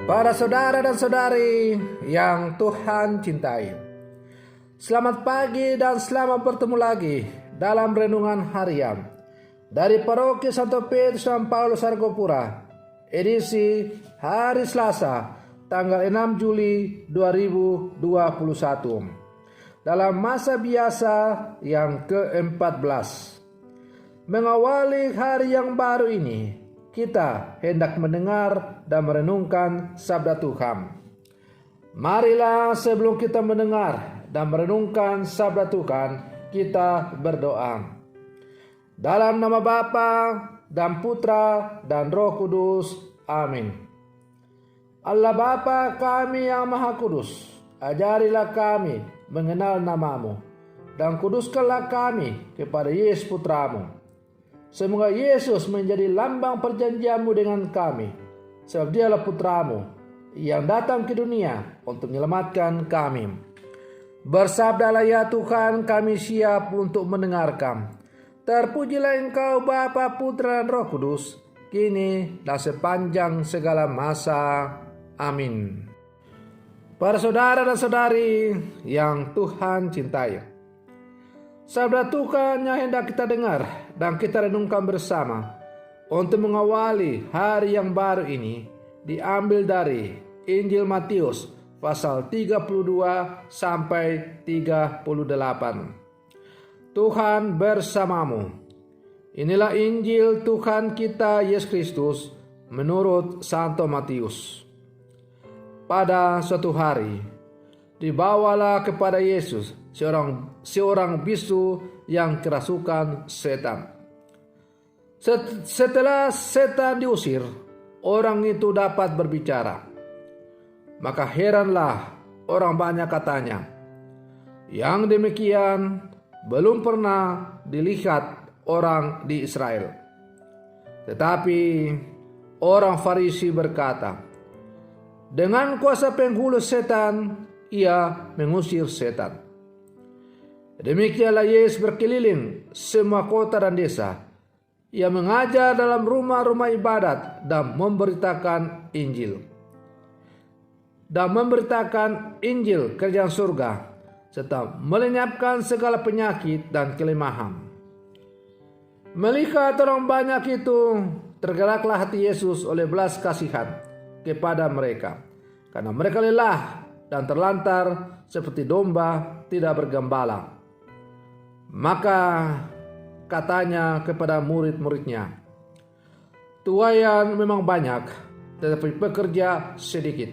Para saudara dan saudari yang Tuhan cintai, selamat pagi dan selamat bertemu lagi dalam renungan harian dari Paroki Santo Petrus dan Paulus Argopura, edisi hari Selasa, tanggal 6 Juli 2021, dalam masa biasa yang ke-14. Mengawali hari yang baru ini, kita hendak mendengar dan merenungkan sabda Tuhan. Marilah sebelum kita mendengar dan merenungkan sabda Tuhan, kita berdoa. Dalam nama Bapa dan Putra dan Roh Kudus. Amin. Allah Bapa kami yang Maha Kudus, ajarilah kami mengenal namamu, dan kuduskanlah kami kepada Yesus Putramu. Semoga Yesus menjadi lambang perjanjianmu dengan kami, sebab dialah putramu yang datang ke dunia untuk menyelamatkan kami. Bersabdalah ya Tuhan, kami siap untuk mendengarkan. Terpujilah Engkau Bapa, Putra dan Roh Kudus, kini dan sepanjang segala masa. Amin. Para saudara dan saudari yang Tuhan cintai, sabda Tuhan yang hendak kita dengar dan kita renungkan bersama untuk mengawali hari yang baru ini diambil dari Injil Matius pasal 32 sampai 38. Tuhan bersamamu. Inilah Injil Tuhan kita Yesus Kristus menurut Santo Matius. Pada suatu hari dibawalah kepada Yesus seorang bisu yang kerasukan setan. Setelah setan diusir, orang itu dapat berbicara. Maka heranlah orang banyak katanya. Yang demikian belum pernah dilihat orang di Israel. Tetapi orang Farisi berkata, dengan kuasa penghulu setan ia mengusir setan. Demikianlah Yesus berkeliling semua kota dan desa. Ia mengajar dalam rumah-rumah ibadat dan memberitakan Injil. Dan memberitakan Injil kerajaan surga, serta melenyapkan segala penyakit dan kelemahan. Melihat orang banyak itu, tergeraklah hati Yesus oleh belas kasihan kepada mereka, karena mereka lelah dan terlantar seperti domba tidak bergembala. Maka katanya kepada murid-muridnya, tuaian memang banyak, tetapi pekerja sedikit.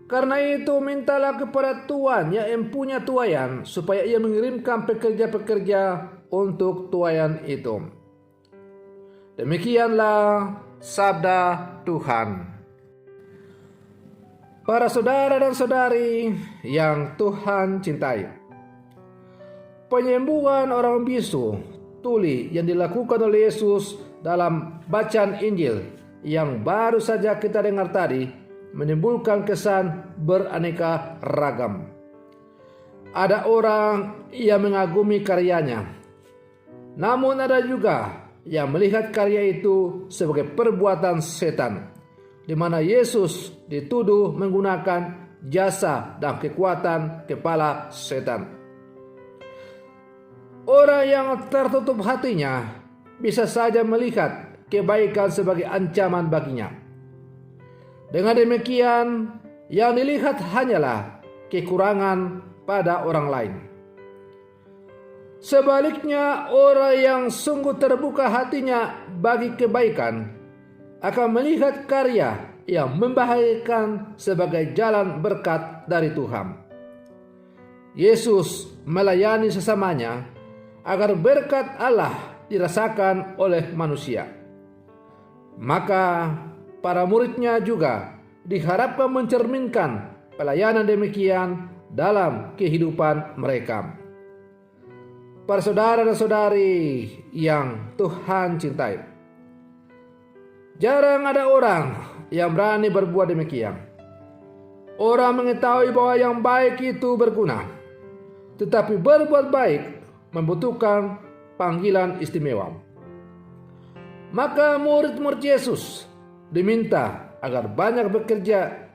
Karena itu mintalah kepada Tuhan yang empunya tuaian, supaya ia mengirimkan pekerja-pekerja untuk tuaian itu. Demikianlah sabda Tuhan. Para saudara dan saudari yang Tuhan cintai, penyembuhan orang bisu tuli yang dilakukan oleh Yesus dalam bacaan Injil yang baru saja kita dengar tadi menimbulkan kesan beraneka ragam. Ada orang yang mengagumi karyanya, namun ada juga yang melihat karya itu sebagai perbuatan setan, di mana Yesus dituduh menggunakan jasa dan kekuatan kepala setan. Orang yang tertutup hatinya bisa saja melihat kebaikan sebagai ancaman baginya. Dengan demikian, yang dilihat hanyalah kekurangan pada orang lain. Sebaliknya, orang yang sungguh terbuka hatinya bagi kebaikan akan melihat karya yang membahayakan sebagai jalan berkat dari Tuhan. Yesus melayani sesamanya agar berkat Allah dirasakan oleh manusia. Maka para muridnya juga diharapkan mencerminkan pelayanan demikian dalam kehidupan mereka. Para saudara dan saudari yang Tuhan cintai, jarang ada orang yang berani berbuat demikian. Orang mengetahui bahwa yang baik itu berguna, tetapi berbuat baik membutuhkan panggilan istimewa. Maka murid-murid Yesus diminta agar banyak bekerja,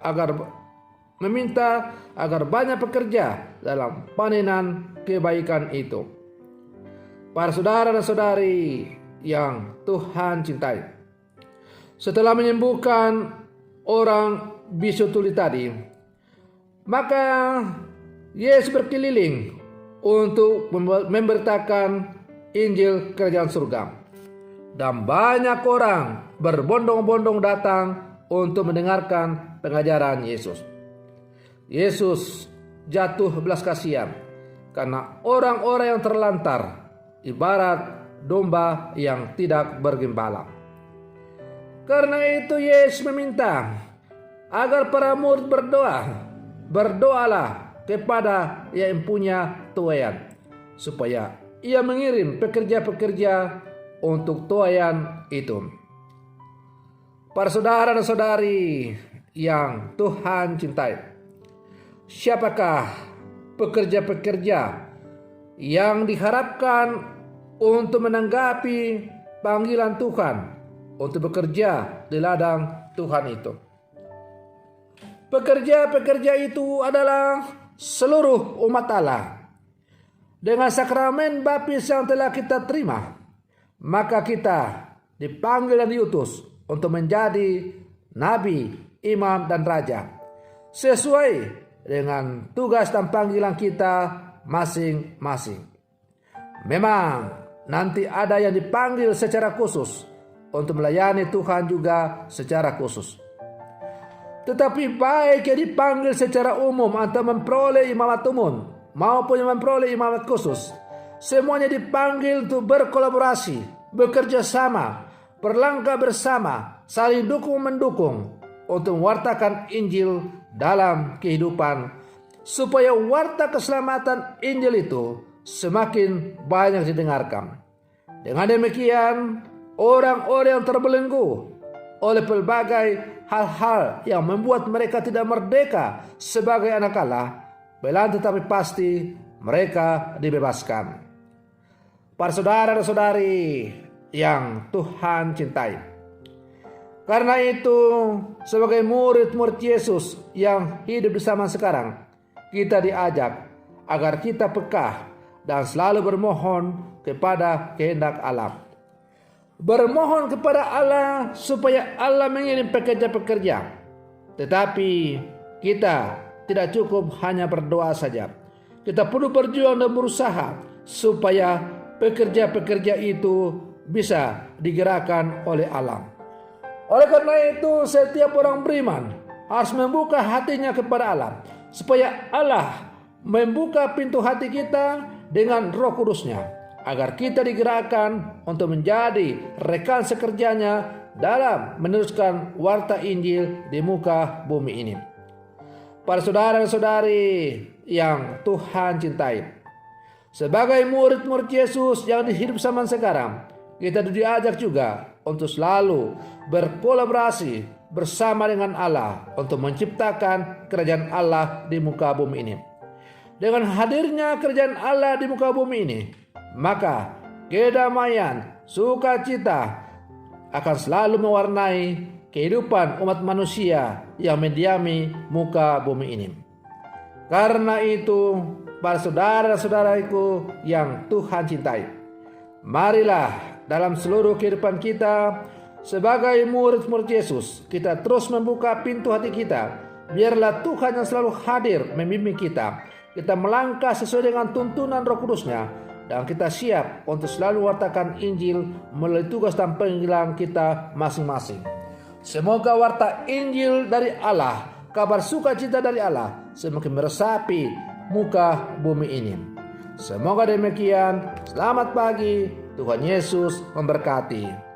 meminta agar banyak bekerja dalam panenan kebaikan itu. Para saudara dan saudari yang Tuhan cintai, setelah menyembuhkan orang bisu tuli tadi, maka Yesus berkeliling untuk memberitakan Injil Kerajaan Surga. Dan banyak orang berbondong-bondong datang untuk mendengarkan pengajaran Yesus. Yesus jatuh belas kasihan karena orang-orang yang terlantar ibarat domba yang tidak bergembala. Karena itu Yesus meminta agar para murid berdoalah kepada yang punya tuaian, supaya ia mengirim pekerja-pekerja untuk tuaian itu. Para saudara dan saudari yang Tuhan cintai, siapakah pekerja-pekerja yang diharapkan untuk menanggapi panggilan Tuhan untuk bekerja di ladang Tuhan itu? Pekerja-pekerja itu adalah seluruh umat Allah. Dengan sakramen baptis yang telah kita terima, maka kita dipanggil dan diutus untuk menjadi nabi, imam, dan raja, sesuai dengan tugas dan panggilan kita masing-masing. Memang nanti ada yang dipanggil secara khusus untuk melayani Tuhan juga secara khusus. Tetapi baik yang dipanggil secara umum atau memperoleh imamat umum maupun yang memperoleh imamat khusus, semuanya dipanggil untuk berkolaborasi, bekerja sama, berlangkah bersama, saling dukung-mendukung untuk mewartakan Injil dalam kehidupan, supaya warta keselamatan Injil itu semakin banyak didengarkan. Dengan demikian, orang-orang yang terbelenggu oleh pelbagai hal-hal yang membuat mereka tidak merdeka sebagai anak Allah, tetapi pasti mereka dibebaskan. Para saudara dan saudari yang Tuhan cintai, karena itu sebagai murid-murid Yesus yang hidup di zaman sekarang, kita diajak agar kita peka dan selalu bermohon kepada kehendak Allah. Bermohon kepada Allah supaya Allah mengirim pekerja-pekerja. Tetapi kita tidak cukup hanya berdoa saja. Kita perlu berjuang dan berusaha supaya pekerja-pekerja itu bisa digerakkan oleh Allah. Oleh karena itu, setiap orang beriman harus membuka hatinya kepada Allah, supaya Allah membuka pintu hati kita dengan Roh Kudus-Nya, agar kita digerakkan untuk menjadi rekan sekerjanya dalam meneruskan warta Injil di muka bumi ini. Para saudara dan saudari yang Tuhan cintai, sebagai murid-murid Yesus yang hidup zaman sekarang, kita diajak juga untuk selalu berkolaborasi bersama dengan Allah untuk menciptakan kerajaan Allah di muka bumi ini. Dengan hadirnya kerajaan Allah di muka bumi ini, maka kedamaian, sukacita akan selalu mewarnai kehidupan umat manusia yang mendiami muka bumi ini. Karena itu, para saudara-saudariku yang Tuhan cintai, marilah dalam seluruh kehidupan kita sebagai murid-murid Yesus, kita terus membuka pintu hati kita. Biarlah Tuhan yang selalu hadir membimbing kita. Kita melangkah sesuai dengan tuntunan Roh Kudus-Nya, dan kita siap untuk selalu wartakan Injil melalui tugas dan panggilan kita masing-masing. Semoga warta Injil dari Allah, kabar sukacita dari Allah, semakin meresapi muka bumi ini. Semoga demikian. Selamat pagi, Tuhan Yesus memberkati.